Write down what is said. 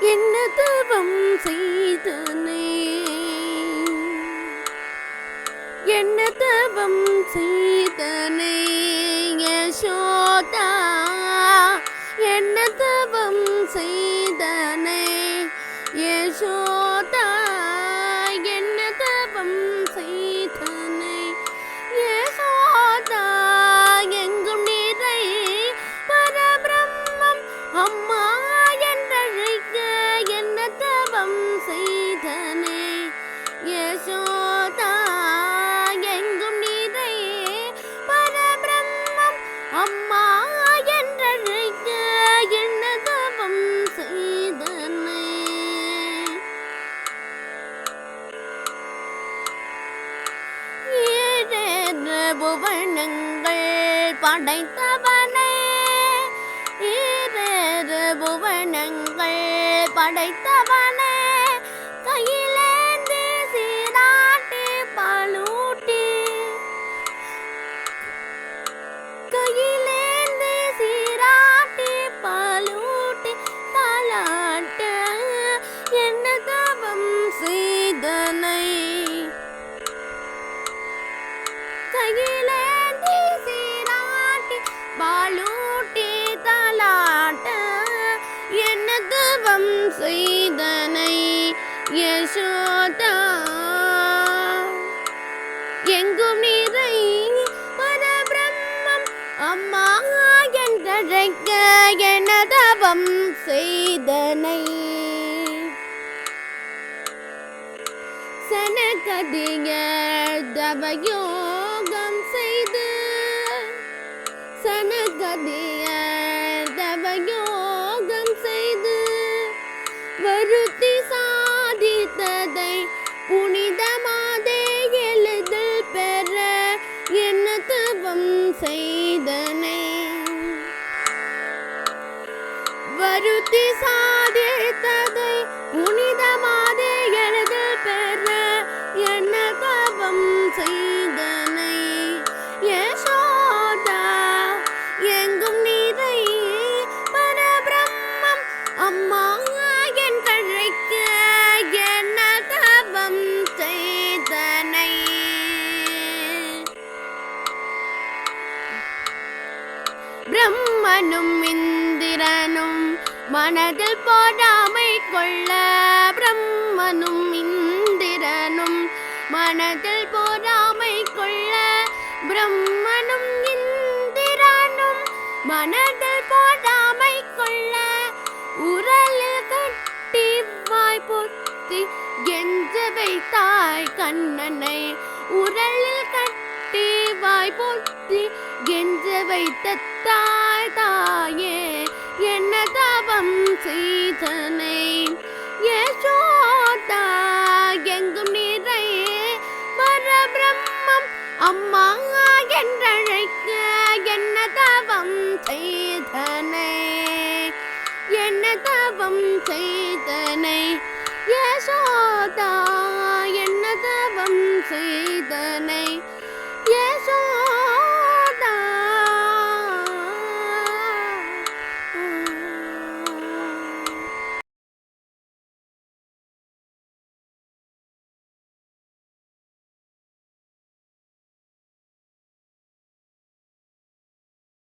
என்ன தவம் செய்தனை, என்ன தவம் செய்தனை யசோதா, என்ன தவம் செய்தனை யசோதா, என்ன தவம் செய்தனை யசோதா. எங்கும் நிறை பரபிரம்மம் அம்மா என்றழைக்க என்ன தவம் செய்தனை யசோதா. எங்கும் நிறை பரபிரம்மம் அம்மா என்றழைக்க என்ன தவம் செய்தனை. ஏழேழு புவனங்கள் படைத்தவனே, ஏழேழு புவனங்கள் படைத்தவனே, கையிலேந்தி சீராட்டி பாலூட்டி, கையிலேந்தி சீராட்டி பாலூட்டி தாலாட்ட என்ன தவம் செய்தனை, கையிலேந்தி சீராட்டி பாலூட்டி தாலாட்ட என்ன தவம் செய்தனை யசோதா. எங்கும் நிறை பரபிரம்மம் அம்மா என்றழைக்க என்ன தவம் செய்தனை. சனகதியர் தவயோகம் செய்து, சனகதியர் தவயோகம் செய்து வருத்தி சாதித்ததை புனிதமாதே எழுதல் பெற என்ன தவம் செய்தனை. வருத்தி சாதித்ததை புனிதமாதே எழுதல் பெற என்ன தவம் செய்தனை யசோதா. எங்கும் நிறை பரபிரம்மம் அம்மா என்றழைக்க என்ன தவம் செய்தனை. பிரம்மனும் இந்திரனும் மனதில் போடாமை கொள்ள, பிரம்மனும் இந்திரனும் மனதில் போடாமை கொள்ள, பிரம்மனும் இந்திரனும் மனதில் போடாமை கொள்ள, உரலில் கட்டி வாய் பொத்தி கெஞ்ச வைத்தாய் கண்ணனை, உரலில் கட்டி வாய் பொத்தி கெஞ்ச வைத்த தாய் தாயே என்ன தவம் செய்தனை யசோதா. எங்கும் நிறை பரபிரம்மம் அம்மா என்றழைக்க என்ன தவம் செய்தனை, என்ன தவம் செய்தனை யசோதா. என்ன தவம் செய்தனை யசோதா.